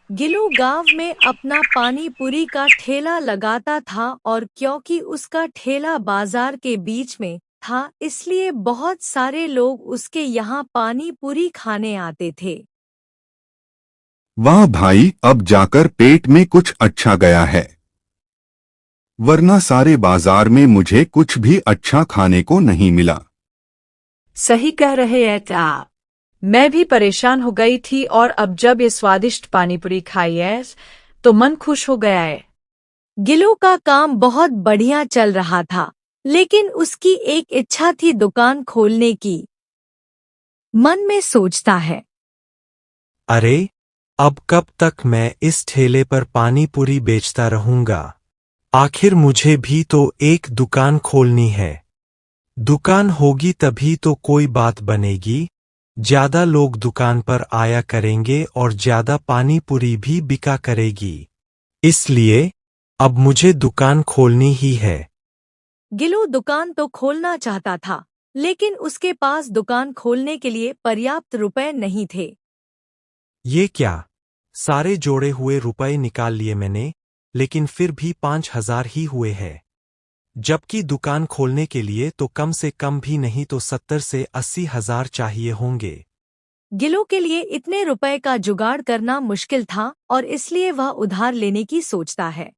गिलू गांव में अपना पानी पूरी का ठेला लगाता था और क्योंकि उसका ठेला बाजार के बीच में था इसलिए बहुत सारे लोग उसके यहाँ पानी पूरी खाने आते थे। वाह भाई, अब जाकर पेट में कुछ अच्छा गया है, वरना सारे बाजार में मुझे कुछ भी अच्छा खाने को नहीं मिला। सही कह रहे हैं आप। मैं भी परेशान हो गई थी और अब जब ये स्वादिष्ट पानीपुरी खाई है तो मन खुश हो गया है। गिलू का काम बहुत बढ़िया चल रहा था, लेकिन उसकी एक इच्छा थी दुकान खोलने की। मन में सोचता है, अरे, अब कब तक मैं इस ठेले पर पानी पूरी बेचता रहूंगा? आखिर मुझे भी तो एक दुकान खोलनी है। दुकान होगी तभी तो कोई बात बनेगी, ज्यादा लोग दुकान पर आया करेंगे और ज्यादा पानी पूरी भी बिका करेगी। इसलिए अब मुझे दुकान खोलनी ही है। गिलू दुकान तो खोलना चाहता था, लेकिन उसके पास दुकान खोलने के लिए पर्याप्त रुपए नहीं थे। ये क्या? सारे जोड़े हुए रुपए निकाल लिए मैंने, लेकिन फिर भी 5,000 ही हुए हैं। जबकि दुकान खोलने के लिए तो कम से कम भी नहीं तो 70 से 80,000 चाहिए होंगे। गिलू के लिए इतने रुपए का जुगाड़ करना मुश्किल था और इसलिए वह उधार लेने की सोचता है।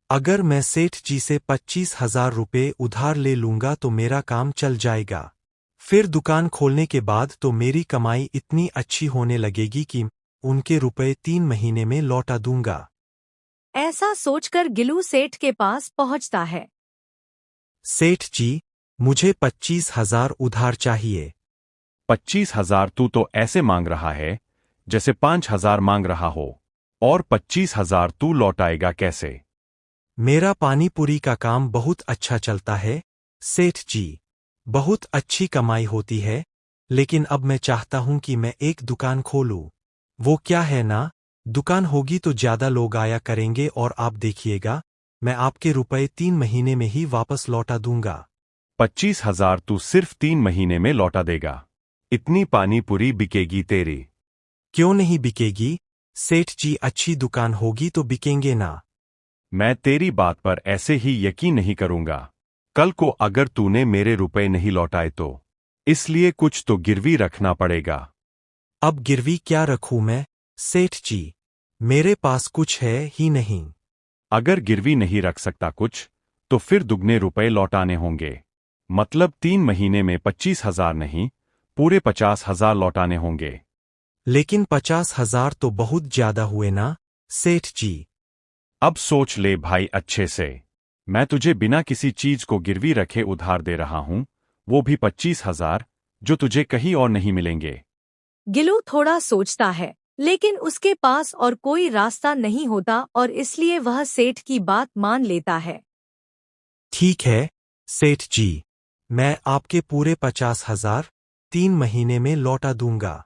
अगर मैं सेठ जी से 25,000 रुपये उधार ले लूंगा तो मेरा काम चल जाएगा। फिर दुकान खोलने के बाद तो मेरी कमाई इतनी अच्छी होने लगेगी कि उनके रुपए 3 महीने में लौटा दूंगा। ऐसा सोचकर गिलू सेठ के पास पहुंचता है। सेठ जी, मुझे 25,000 उधार चाहिए। 25,000 तू तो ऐसे मांग रहा है जैसे 5,000 मांग रहा हो, और 25,000 तू लौटाएगा कैसे? मेरा पानी पूरी का काम बहुत अच्छा चलता है सेठ जी, बहुत अच्छी कमाई होती है, लेकिन अब मैं चाहता हूं कि मैं एक दुकान खोलूं। वो क्या है ना, दुकान होगी तो ज्यादा लोग आया करेंगे और आप देखिएगा, मैं आपके रुपए 3 महीने में ही वापस लौटा दूंगा। 25,000 तू सिर्फ 3 महीने में लौटा देगा? इतनी पानी पूरी बिकेगी तेरी? क्यों नहीं बिकेगी सेठ जी, अच्छी दुकान होगी तो बिकेंगे ना। मैं तेरी बात पर ऐसे ही यकीन नहीं करूंगा। कल को अगर तूने मेरे रुपए नहीं लौटाए तो इसलिए कुछ तो गिरवी रखना पड़ेगा। अब गिरवी क्या रखूं मैं सेठ जी, मेरे पास कुछ है ही नहीं। अगर गिरवी नहीं रख सकता कुछ, तो फिर दुगने रुपए लौटाने होंगे। मतलब 3 महीने में 25,000 नहीं, पूरे 50,000 लौटाने होंगे। लेकिन 50,000 तो बहुत ज्यादा हुए ना सेठ जी। अब सोच ले भाई अच्छे से, मैं तुझे बिना किसी चीज को गिरवी रखे उधार दे रहा हूं, वो भी 25,000, जो तुझे कहीं और नहीं मिलेंगे। गिलू थोड़ा सोचता है, लेकिन उसके पास और कोई रास्ता नहीं होता और इसलिए वह सेठ की बात मान लेता है। ठीक है सेठ जी, मैं आपके पूरे 50,000 3 महीने में लौटा दूंगा।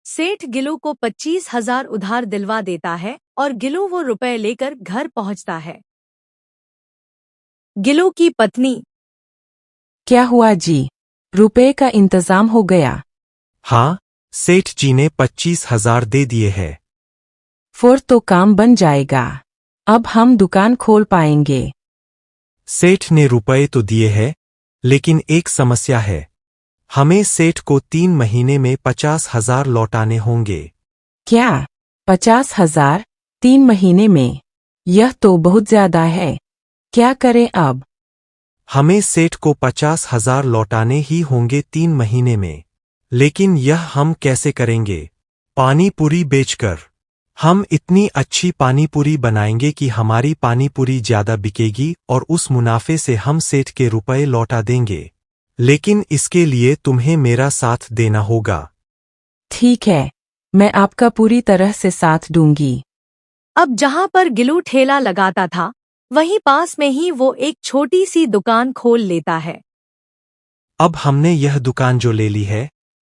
सेठ गिलू को 25,000 उधार दिलवा देता है और गिलू वो रुपए लेकर घर पहुंचता है। गिलू की पत्नी, क्या हुआ जी? रुपए का इंतजाम हो गया? हाँ, सेठ जी ने 25,000 दे दिए हैं। फिर तो काम बन जाएगा, अब हम दुकान खोल पाएंगे। सेठ ने रुपए तो दिए हैं, लेकिन एक समस्या है, हमें सेठ को 3 महीने में 50,000 लौटाने होंगे। क्या 50,000 3 महीने में? यह तो बहुत ज्यादा है, क्या करें अब? हमें सेठ को 50,000 लौटाने ही होंगे 3 महीने में, लेकिन यह हम कैसे करेंगे? पानी पूरी बेचकर। हम इतनी अच्छी पानी पूरी बनाएंगे कि हमारी पानी पूरी ज्यादा बिकेगी और उस मुनाफे से हम सेठ के रुपए लौटा देंगे। लेकिन इसके लिए तुम्हें मेरा साथ देना होगा। ठीक है, मैं आपका पूरी तरह से साथ दूंगी। अब जहां पर गिलू ठेला लगाता था, वहीं पास में ही वो एक छोटी सी दुकान खोल लेता है। अब हमने यह दुकान जो ले ली है,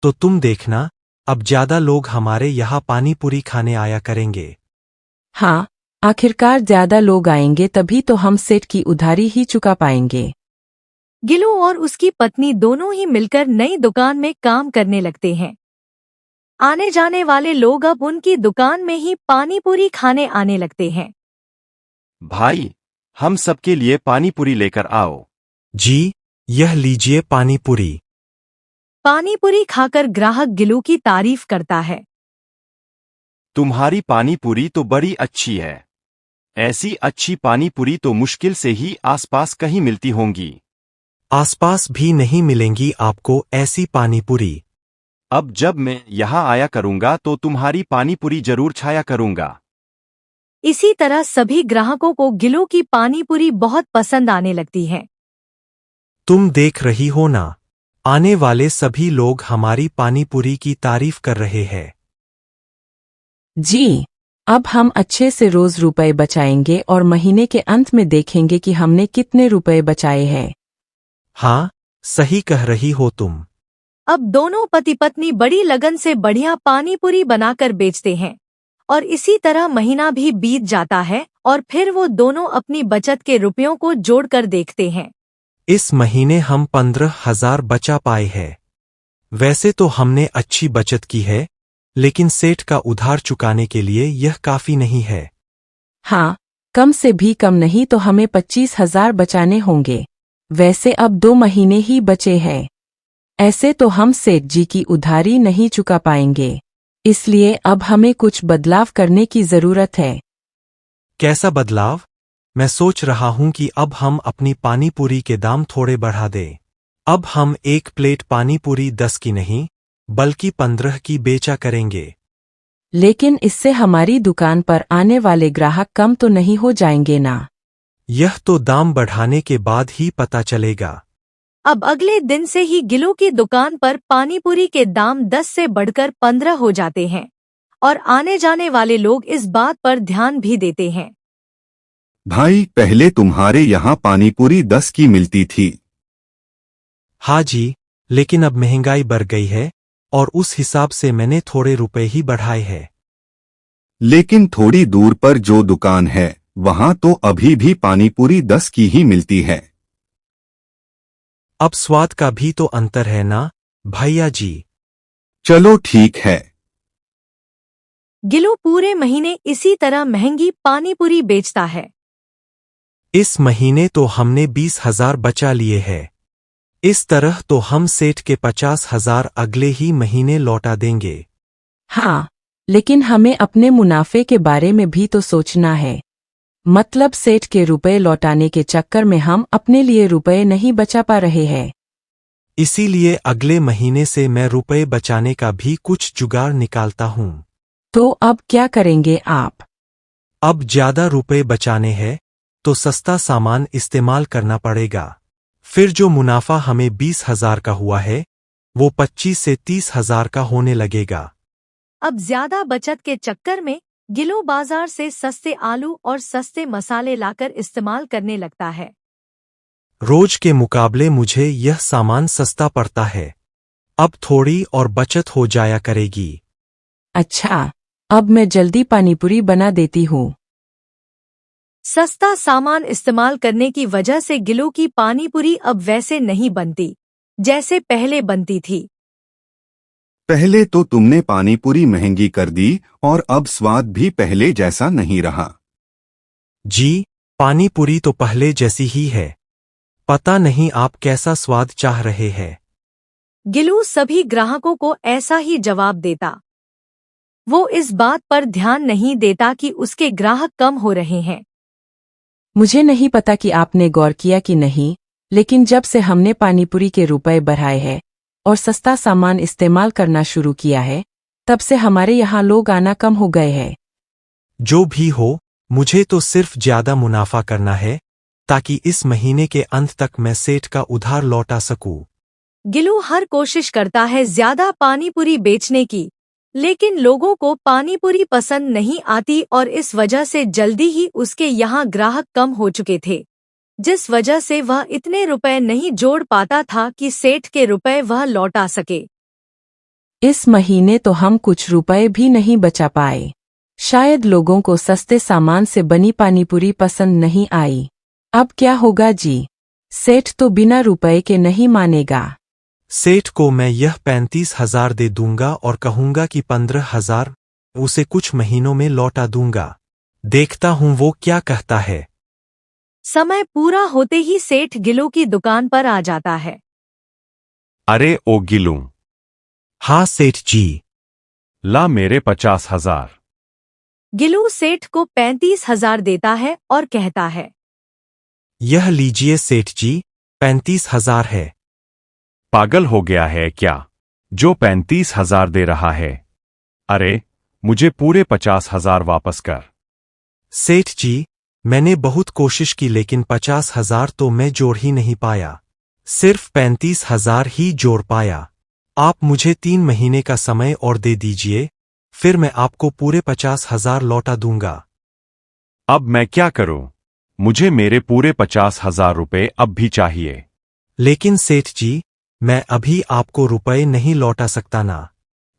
तो तुम देखना, अब ज्यादा लोग हमारे यहाँ पानी पूरी खाने आया करेंगे। हाँ, आखिरकार ज्यादा लोग आएंगे तभी तो हम सेठ की उधारी ही चुका पाएंगे। गिलू और उसकी पत्नी दोनों ही मिलकर नई दुकान में काम करने लगते हैं। आने जाने वाले लोग अब उनकी दुकान में ही पानी पूरी खाने आने लगते हैं। भाई, हम सबके लिए पानी पूरी लेकर आओ। जी, यह लीजिए पानी पूरी। पानी पूरी खाकर ग्राहक गिलू की तारीफ करता है। तुम्हारी पानी पूरी तो बड़ी अच्छी है। ऐसी अच्छी पानी पूरी तो मुश्किल से ही आसपास कहीं मिलती होंगी। आसपास भी नहीं मिलेंगी आपको ऐसी पानी पूरी। अब जब मैं यहाँ आया करूँगा तो तुम्हारी पानी पूरी जरूर छाया करूँगा। इसी तरह सभी ग्राहकों को गिलू की पानी पूरी बहुत पसंद आने लगती है। तुम देख रही हो ना, आने वाले सभी लोग हमारी पानी पूरी की तारीफ कर रहे हैं। जी, अब हम अच्छे से रोज रुपए बचाएंगे और महीने के अंत में देखेंगे कि हमने कितने रुपए बचाए हैं। हाँ, सही कह रही हो तुम। अब दोनों पति पत्नी बड़ी लगन से बढ़िया पानी पूरी बनाकर बेचते हैं और इसी तरह महीना भी बीत जाता है और फिर वो दोनों अपनी बचत के रुपयों को जोड़कर देखते हैं। इस महीने हम 15,000 बचा पाए हैं। वैसे तो हमने अच्छी बचत की है, लेकिन सेठ का उधार चुकाने के लिए यह काफी नहीं है। हाँ, कम से भी कम नहीं तो हमें 25,000 बचाने होंगे। वैसे अब 2 महीने ही बचे हैं। ऐसे तो हम सेठ जी की उधारी नहीं चुका पाएंगे, इसलिए अब हमें कुछ बदलाव करने की जरूरत है। कैसा बदलाव? मैं सोच रहा हूं कि अब हम अपनी पानी पूरी के दाम थोड़े बढ़ा दें। अब हम एक प्लेट पानी पूरी 10 की नहीं, बल्कि 15 की बेचा करेंगे। लेकिन इससे हमारी दुकान पर आने वाले ग्राहक कम तो नहीं हो जाएंगे ना? यह तो दाम बढ़ाने के बाद ही पता चलेगा। अब अगले दिन से ही गिलू की दुकान पर पानी पूरी के दाम 10 से बढ़कर 15 हो जाते हैं और आने जाने वाले लोग इस बात पर ध्यान भी देते हैं। भाई, पहले तुम्हारे यहाँ पानी पूरी 10 की मिलती थी। हाँ जी, लेकिन अब महंगाई बढ़ गई है और उस हिसाब से मैंने थोड़े रुपए ही बढ़ाए हैं। लेकिन थोड़ी दूर पर जो दुकान है, वहाँ तो अभी भी पानी पूरी 10 की ही मिलती है। अब स्वाद का भी तो अंतर है ना, भैया जी। चलो ठीक है। गिलू पूरे महीने इसी तरह महंगी पानी पूरी बेचता है। इस महीने तो हमने 20,000 बचा लिए हैं। इस तरह तो हम सेठ के 50,000 अगले ही महीने लौटा देंगे। हाँ, लेकिन हमें अपने मुनाफे के बारे में भी तो सोचना है। मतलब सेठ के रुपए लौटाने के चक्कर में हम अपने लिए रुपए नहीं बचा पा रहे हैं। इसीलिए अगले महीने से मैं रुपए बचाने का भी कुछ जुगाड़ निकालता हूँ। तो अब क्या करेंगे आप? अब ज्यादा रुपए बचाने हैं तो सस्ता सामान इस्तेमाल करना पड़ेगा। फिर जो मुनाफा हमें 20,000 का हुआ है, वो 25 से 30,000 का होने लगेगा। अब ज्यादा बचत के चक्कर में गिलू बाजार से सस्ते आलू और सस्ते मसाले लाकर इस्तेमाल करने लगता है। रोज के मुकाबले मुझे यह सामान सस्ता पड़ता है। अब थोड़ी और बचत हो जाया करेगी। अच्छा, अब मैं जल्दी पानीपुरी बना देती हूँ। सस्ता सामान इस्तेमाल करने की वजह से गिलू की पानी पूरी अब वैसे नहीं बनती जैसे पहले बनती थी। पहले तो तुमने पानी पूरी महंगी कर दी और अब स्वाद भी पहले जैसा नहीं रहा। जी, पानी पूरी तो पहले जैसी ही है। पता नहीं आप कैसा स्वाद चाह रहे हैं। गिलू सभी ग्राहकों को ऐसा ही जवाब देता। वो इस बात पर ध्यान नहीं देता कि उसके ग्राहक कम हो रहे हैं। मुझे नहीं पता कि आपने गौर किया कि नहीं, लेकिन जब से हमने पानीपुरी के रुपए बढ़ाए हैं और सस्ता सामान इस्तेमाल करना शुरू किया है, तब से हमारे यहाँ लोग आना कम हो गए हैं। जो भी हो, मुझे तो सिर्फ ज्यादा मुनाफा करना है ताकि इस महीने के अंत तक मैं सेठ का उधार लौटा सकूं। गिलू हर कोशिश करता है ज्यादा पानी पूरी बेचने की, लेकिन लोगों को पानी पूरी पसंद नहीं आती और इस वजह से जल्दी ही उसके यहाँ ग्राहक कम हो चुके थे, जिस वजह से वह इतने रुपए नहीं जोड़ पाता था कि सेठ के रुपए वह लौटा सके। इस महीने तो हम कुछ रुपए भी नहीं बचा पाए। शायद लोगों को सस्ते सामान से बनी पानीपुरी पसंद नहीं आई। अब क्या होगा जी? सेठ तो बिना रुपए के नहीं मानेगा। सेठ को मैं यह 35,000 दे दूंगा और कहूंगा कि 15,000 उसे कुछ महीनों में लौटा दूंगा। देखता हूं वो क्या कहता है। समय पूरा होते ही सेठ गिलू की दुकान पर आ जाता है। अरे ओ गिलू, हाँ सेठ जी। ला मेरे 50,000। गिलू सेठ को 35,000 देता है और कहता है। यह लीजिए सेठ जी, 35,000 है। पागल हो गया है क्या, जो 35,000 दे रहा है? अरे मुझे पूरे 50,000 वापस कर। सेठ जी, मैंने बहुत कोशिश की लेकिन 50,000 तो मैं जोड़ ही नहीं पाया। सिर्फ 35,000 ही जोड़ पाया। आप मुझे 3 महीने का समय और दे दीजिए, फिर मैं आपको पूरे 50,000 लौटा दूंगा। अब मैं क्या करूं? मुझे मेरे पूरे 50,000 रुपए अब भी चाहिए। लेकिन सेठ जी, मैं अभी आपको रुपए नहीं लौटा सकता ना।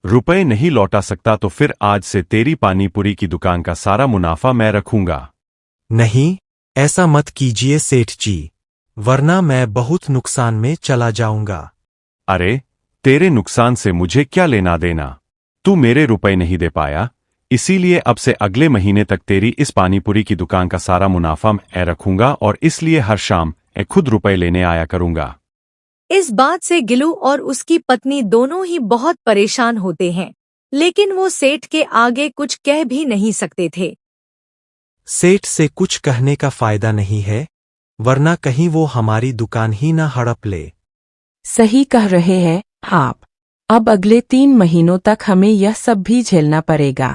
रुपए नहीं लौटा सकता तो फिर आज से तेरी पानीपुरी की दुकान का सारा मुनाफा मैं रखूंगा। नहीं, ऐसा मत कीजिए सेठ जी, वरना मैं बहुत नुकसान में चला जाऊंगा। अरे तेरे नुकसान से मुझे क्या लेना देना? तू मेरे रुपए नहीं दे पाया, इसीलिए अब से अगले महीने तक तेरी इस पानीपुरी की दुकान का सारा मुनाफा मैं रखूंगा और इसलिए हर शाम मैं खुद रुपए लेने आया करूंगा। इस बात से गिलू और उसकी पत्नी दोनों ही बहुत परेशान होते हैं, लेकिन वो सेठ के आगे कुछ कह भी नहीं सकते थे। सेठ से कुछ कहने का फायदा नहीं है, वरना कहीं वो हमारी दुकान ही ना हड़प ले। सही कह रहे हैं आप। अब अगले 3 महीनों तक हमें यह सब भी झेलना पड़ेगा।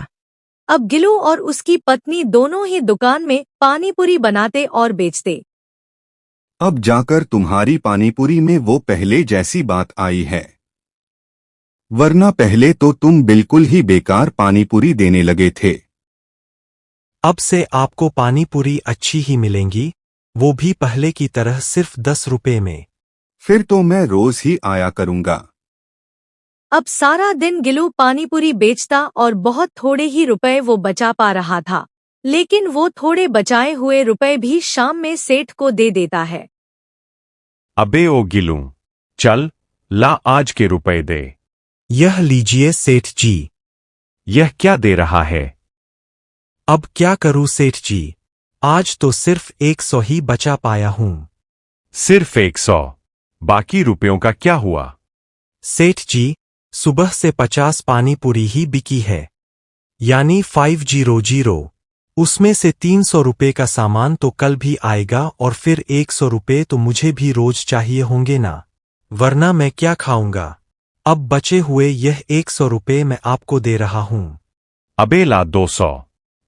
अब गिलू और उसकी पत्नी दोनों ही दुकान में पानीपुरी बनाते और बेचते। अब जाकर तुम्हारी पानीपुरी में वो पहले जैसी बात आई है, वरना पहले तो तुम बिल्कुल ही बेकार पानीपुरी देने लगे थे। अब से आपको पानीपुरी अच्छी ही मिलेंगी, वो भी पहले की तरह सिर्फ 10 रुपए में। फिर तो मैं रोज ही आया करूंगा। अब सारा दिन गिलू पानीपुरी बेचता और बहुत थोड़े ही रुपए वो बचा पा रहा था, लेकिन वो थोड़े बचाए हुए रुपए भी शाम में सेठ को दे देता है। अबे ओ गिलू, चल ला आज के रुपए दे। यह लीजिए सेठ जी। यह क्या दे रहा है? अब क्या करूं सेठ जी, आज तो सिर्फ 100 ही बचा पाया हूं। सिर्फ 100? बाकी रुपयों का क्या हुआ? सेठ जी, सुबह से 50 पानीपुरी ही बिकी है, यानी 500। उसमें से 300 रुपए का सामान तो कल भी आएगा और फिर 100 रुपए तो मुझे भी रोज चाहिए होंगे ना, वरना मैं क्या खाऊंगा। अब बचे हुए यह 100 रुपए मैं आपको दे रहा हूं। अबे ला 200।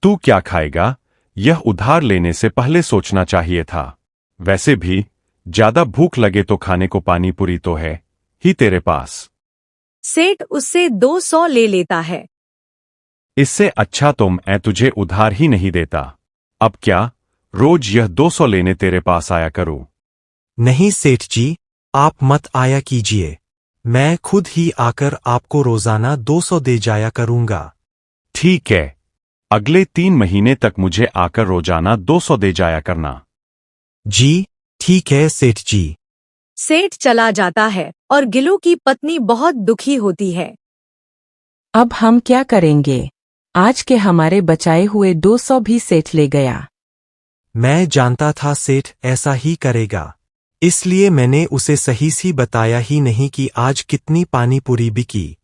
तू क्या खाएगा? यह उधार लेने से पहले सोचना चाहिए था। वैसे भी ज्यादा भूख लगे तो खाने को पानीपुरी तो है ही तेरे पास। सेठ उससे 200 ले लेता है। इससे अच्छा तो मैं तुझे उधार ही नहीं देता। अब क्या रोज यह 200 लेने तेरे पास आया करूं? नहीं सेठ जी, आप मत आया कीजिए, मैं खुद ही आकर आपको रोजाना 200 दे जाया करूंगा। ठीक है, अगले 3 महीने तक मुझे आकर रोजाना 200 दे जाया करना। जी ठीक है सेठ जी। सेठ चला जाता है और गिलू की पत्नी बहुत दुखी होती है। अब हम क्या करेंगे? आज के हमारे बचाए हुए 200 भी सेठ ले गया। मैं जानता था सेठ ऐसा ही करेगा, इसलिए मैंने उसे सही सी बताया ही नहीं कि आज कितनी पानीपुरी बिकी।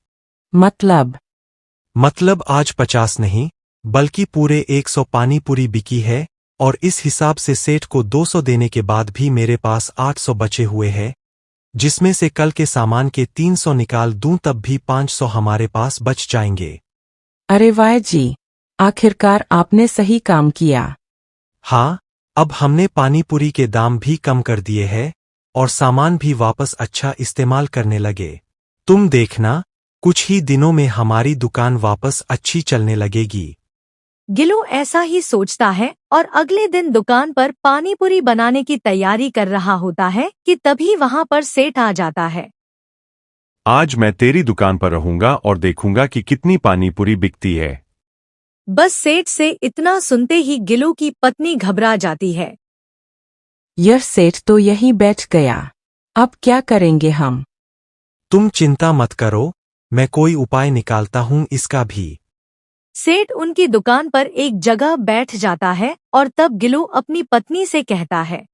मतलब आज 50 नहीं, बल्कि पूरे 100 पानीपुरी बिकी है, और इस हिसाब से सेठ को 200 देने के बाद भी मेरे पास 800 बचे हुए हैं, जिसमें से कल के सामान के 300 निकाल दूं तब भी 500 हमारे पास बच जाएंगे। अरे वाह जी, आखिरकार आपने सही काम किया। हाँ, अब हमने पानीपुरी के दाम भी कम कर दिए हैं और सामान भी वापस अच्छा इस्तेमाल करने लगे। तुम देखना, कुछ ही दिनों में हमारी दुकान वापस अच्छी चलने लगेगी। गिलू ऐसा ही सोचता है और अगले दिन दुकान पर पानीपुरी बनाने की तैयारी कर रहा होता है कि तभी वहां पर सेठ आ जाता है। आज मैं तेरी दुकान पर रहूंगा और देखूंगा कि कितनी पानीपुरी बिकती है। बस सेठ से इतना सुनते ही गिलू की पत्नी घबरा जाती है। यह सेठ तो यहीं बैठ गया, अब क्या करेंगे हम? तुम चिंता मत करो, मैं कोई उपाय निकालता हूँ इसका भी। सेठ उनकी दुकान पर एक जगह बैठ जाता है और तब गिलू अपनी पत्नी से कहता है,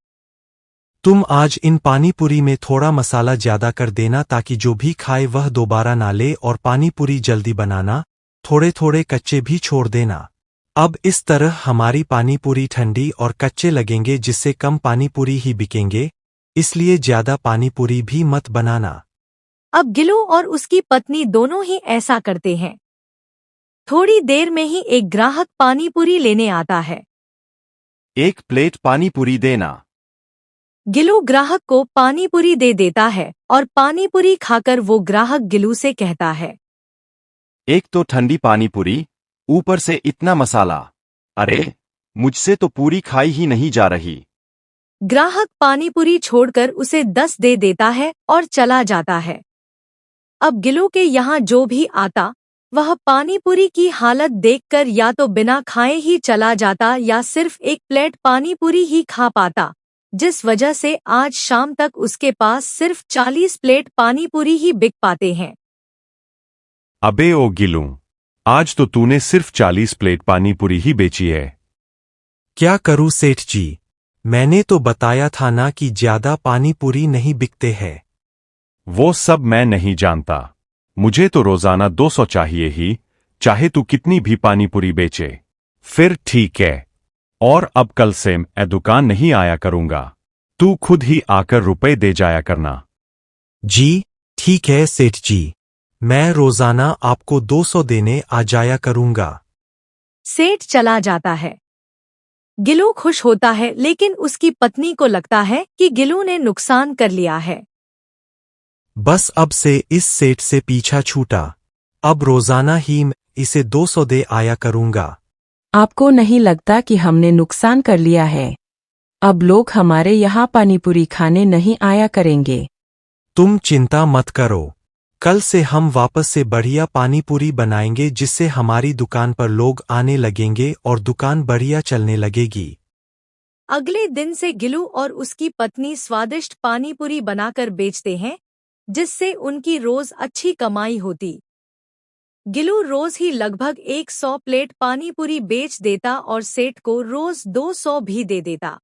तुम आज इन पानी पूरी में थोड़ा मसाला ज्यादा कर देना ताकि जो भी खाए वह दोबारा ना ले, और पानी पूरी जल्दी बनाना, थोड़े थोड़े कच्चे भी छोड़ देना। अब इस तरह हमारी पानी पूरी ठंडी और कच्चे लगेंगे, जिससे कम पानी पूरी ही बिकेंगे, इसलिए ज्यादा पानी पूरी भी मत बनाना। अब गिलू और उसकी पत्नी दोनों ही ऐसा करते हैं। थोड़ी देर में ही एक ग्राहक पानी पूरी लेने आता है। एक प्लेट पानी पूरी देना। गिलू ग्राहक को पानी पूरी दे देता है और पानी पूरी खाकर वो ग्राहक गिलू से कहता है, एक तो ठंडी पानी पूरी, ऊपर से इतना मसाला। अरे, मुझसे तो पूरी खाई ही नहीं जा रही। ग्राहक पानी पूरी छोड़कर उसे 10 दे देता है और चला जाता है। अब गिलू के यहाँ जो भी आता वह पानी पूरी की हालत देखकर या तो बिना खाए ही चला जाता या सिर्फ एक प्लेट पानी पूरी ही खा पाता, जिस वजह से आज शाम तक उसके पास सिर्फ 40 प्लेट पानी पूरी ही बिक पाते हैं। अबे ओ गिलू, आज तो तूने सिर्फ 40 प्लेट पानी पूरी ही बेची है। क्या करूं सेठ जी, मैंने तो बताया था ना कि ज्यादा पानी पूरी नहीं बिकते हैं। वो सब मैं नहीं जानता, मुझे तो रोजाना 200 चाहिए ही, चाहे तू कितनी भी पानी पूरी बेचे। फिर ठीक है, और अब कल से मैं दुकान नहीं आया करूंगा, तू खुद ही आकर रुपए दे जाया करना। जी ठीक है सेठ जी, मैं रोजाना आपको 200 देने आ जाया करूंगा। सेठ चला जाता है। गिलू खुश होता है, लेकिन उसकी पत्नी को लगता है कि गिलू ने नुकसान कर लिया है। बस अब से इस सेठ से पीछा छूटा, अब रोजाना ही मैं इसे 200 दे आया करूंगा। आपको नहीं लगता कि हमने नुकसान कर लिया है? अब लोग हमारे यहाँ पानीपुरी खाने नहीं आया करेंगे। तुम चिंता मत करो, कल से हम वापस से बढ़िया पानी पूरी बनाएंगे, जिससे हमारी दुकान पर लोग आने लगेंगे और दुकान बढ़िया चलने लगेगी। अगले दिन से गिलू और उसकी पत्नी स्वादिष्ट पानी पूरी बनाकर बेचते हैं, जिससे उनकी रोज अच्छी कमाई होती। गिलू रोज ही लगभग 100 प्लेट पानी पूरी बेच देता और सेठ को रोज 200 भी दे देता।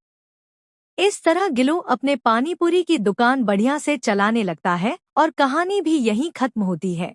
इस तरह गिलू अपने पानी पूरी की दुकान बढ़िया से चलाने लगता है और कहानी भी यहीं खत्म होती है।